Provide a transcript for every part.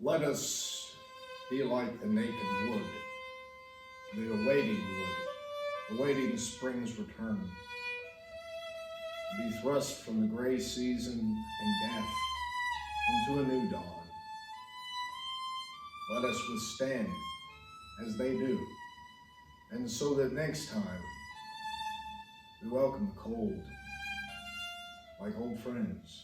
Let us be like the naked wood, the awaiting wood, awaiting spring's return, to be thrust from the gray season and death into a new dawn. Let us withstand as they do, and so that next time we welcome the cold like old friends.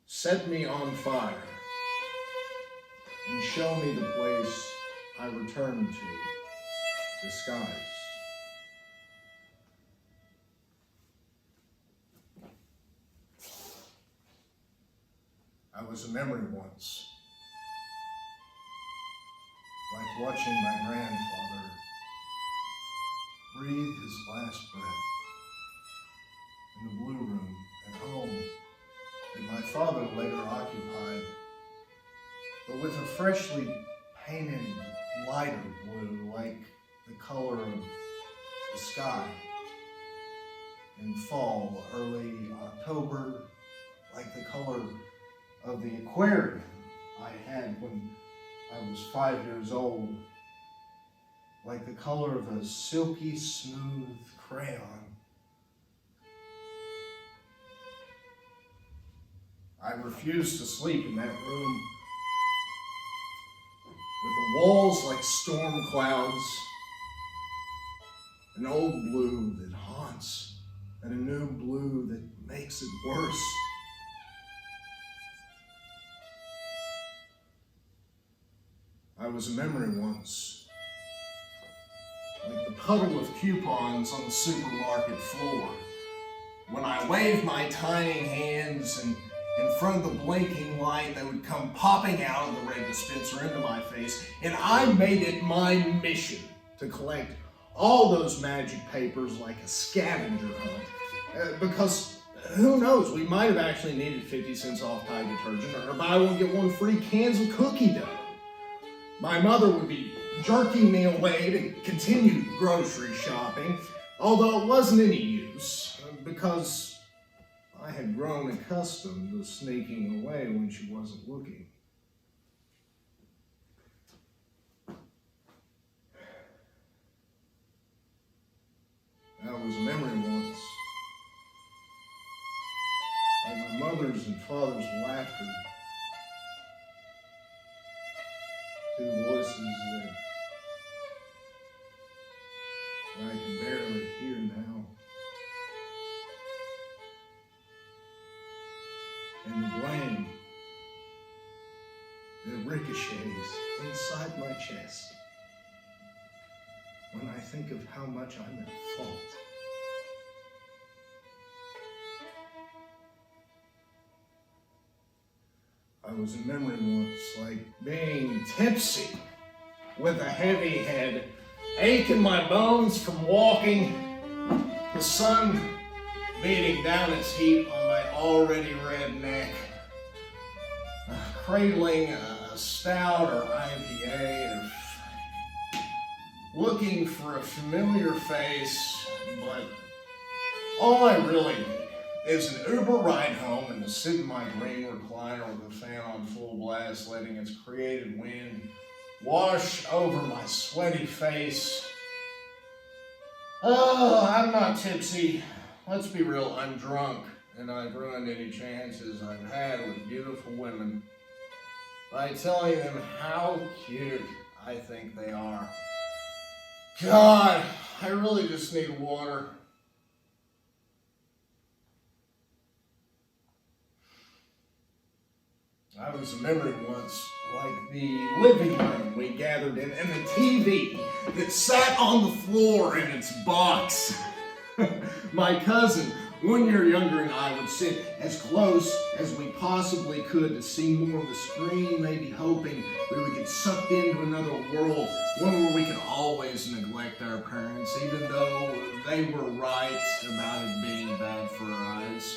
Set me on fire and show me the place I return to, disguised. I was a memory once, like watching my grandfather breathe his last breath in the blue room at home that my father later occupied, but with a freshly painted lighter blue, like the color of the sky in fall, early October, like the color of the aquarium I had when I was 5 years old, like the color of a silky smooth crayon. I refused to sleep in that room with the walls like storm clouds, an old blue that haunts, and a new blue that makes it worse. I was a memory once, like the puddle of coupons on the supermarket floor, when I waved my tiny hands and in front of the blinking light that would come popping out of the red dispenser into my face, and I made it my mission to collect all those magic papers like a scavenger hunt, because who knows, we might have actually needed 50 cents off Tide detergent, or buy one get one free cans of cookie dough. My mother would be jerking me away to continue grocery shopping, although it wasn't any use, because I had grown accustomed to sneaking away when she wasn't looking. That was a memory once, like my mother's and father's laughter, two voices that I can barely hear now. And the blame that ricochets inside my chest when I think of how much I'm at fault. I was in memory once, like being tipsy with a heavy head, ache in my bones from walking, the sun beating down its heat on my already red neck, cradling a stout or IPA, looking for a familiar face, but all I really need is an Uber ride home and to sit in my green recliner with the fan on full blast, letting its created wind wash over my sweaty face. Oh, I'm not tipsy. Let's be real, I'm drunk, and I've ruined any chances I've had with beautiful women by telling them how cute I think they are. God, I really just need water. I was a memory once, like the living room we gathered in, and the TV that sat on the floor in its box. My cousin, 1 year younger, and I would sit as close as we possibly could to see more of the screen, maybe hoping we would get sucked into another world, one where we could always neglect our parents, even though they were right about it being bad for our eyes.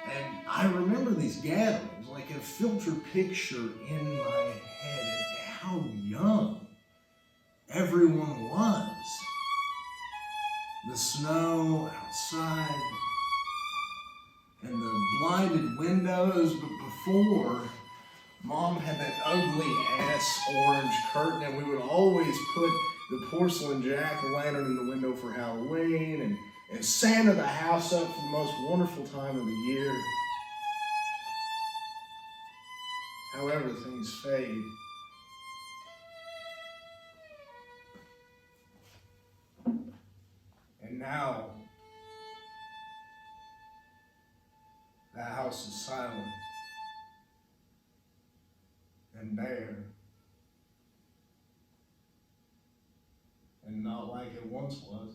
And I remember these gatherings like a filter picture in my head, and how young everyone was. The snow outside, and the blinded windows, but before, Mom had that ugly ass orange curtain, and we would always put the porcelain jack-o'-lantern in the window for Halloween, and Santa the house up for the most wonderful time of the year. However, things fade. And now, the house is silent and bare and not like it once was.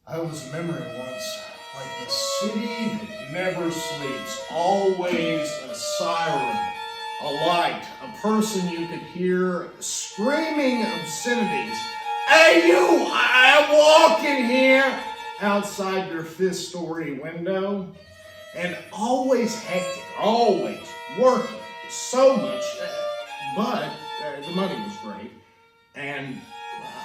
I was remembering once, like the city that never sleeps, always a siren, a light, a person you could hear screaming obscenities. Hey you, I'm walking here, outside your fifth-story window. And always hectic, always working so much, but the money was great. And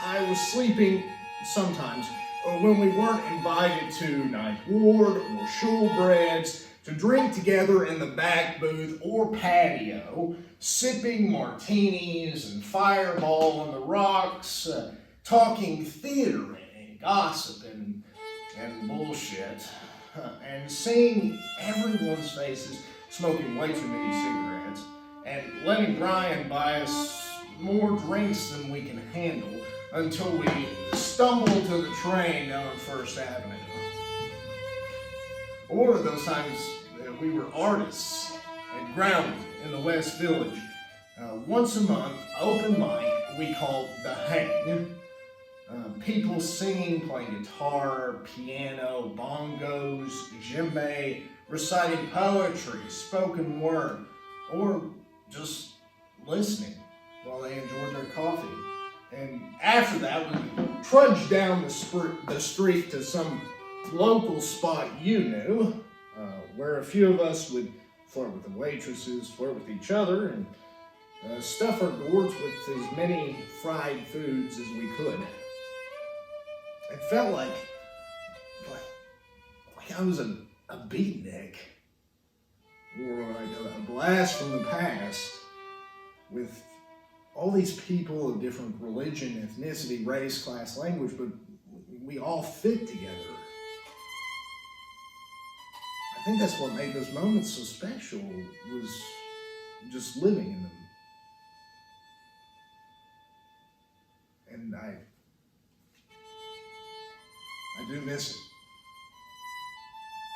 I was sleeping sometimes when we weren't invited to Ninth Ward or Shulbreads to drink together in the back booth or patio, sipping martinis and Fireball on the rocks, talking theater and gossip and bullshit, and seeing everyone's faces smoking way too many cigarettes, and letting Brian buy us more drinks than we can handle until we stumble to the train down First Avenue. Or those times that we were artists at Ground in the West Village. Once a month, open mic we called The Hang. People singing, playing guitar, piano, bongos, djembe, reciting poetry, spoken word, or just listening while they enjoyed their coffee. And after that, we would trudge down the street to some local spot you knew, where a few of us would flirt with the waitresses, flirt with each other, and stuff our gourds with as many fried foods as we could. It felt like I was a beatnik, or like a blast from the past, with all these people of different religion, ethnicity, race, class, language, but we all fit together. I think that's what made those moments so special, was just living in them. And I do miss it.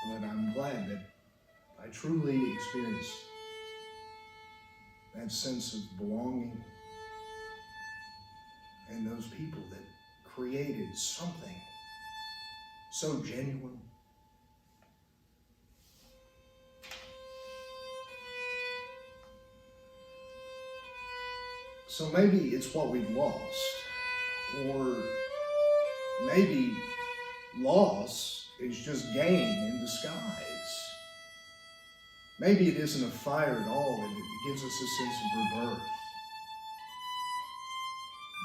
But I'm glad that I truly experienced that sense of belonging and those people that created something so genuine. So maybe it's what we've lost, or maybe loss is just gain in disguise. Maybe it isn't a fire at all, and it gives us a sense of rebirth,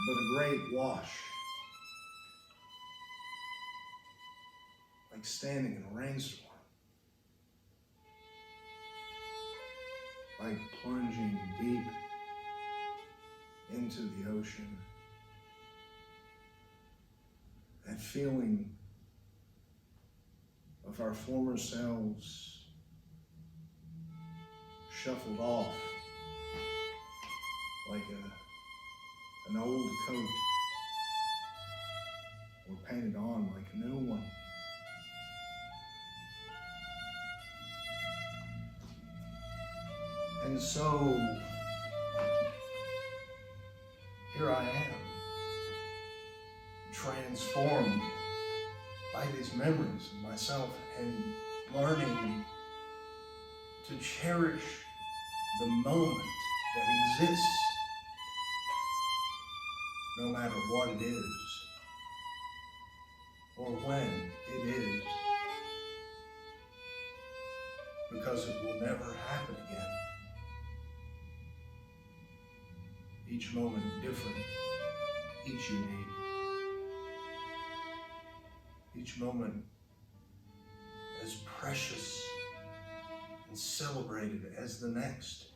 but a great wash, like standing in a rainstorm, like plunging deep into the ocean. That feeling of our former selves shuffled off like an old coat, or painted on like a new one. And so here I am, transformed by these memories of myself, and learning to cherish the moment that exists, no matter what it is, or when it is, because it will never happen again. Each moment different, each unique. Each moment as precious and celebrated as the next.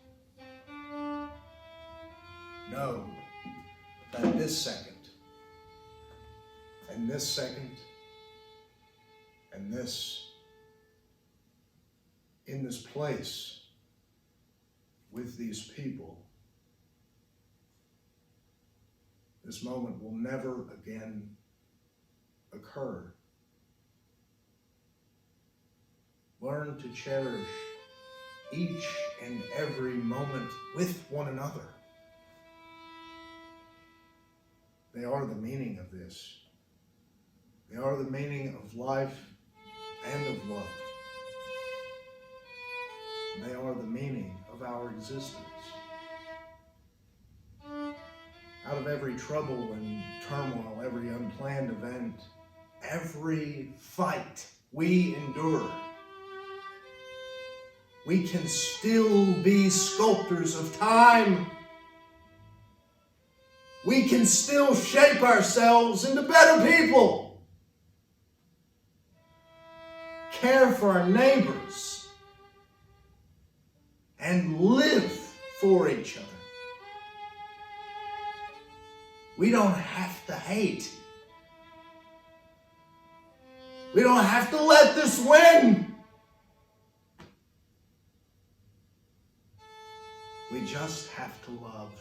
Know that this second, and this second, and this, in this place, with these people, this moment will never again occur. Learn to cherish each and every moment with one another. They are the meaning of this. They are the meaning of life and of love. They are the meaning of our existence. Out of every trouble and turmoil, every unplanned event, every fight we endure, we can still be sculptors of time. We can still shape ourselves into better people. Care for our neighbors and live for each other. We don't have to hate. We don't have to let this win. We just have to love.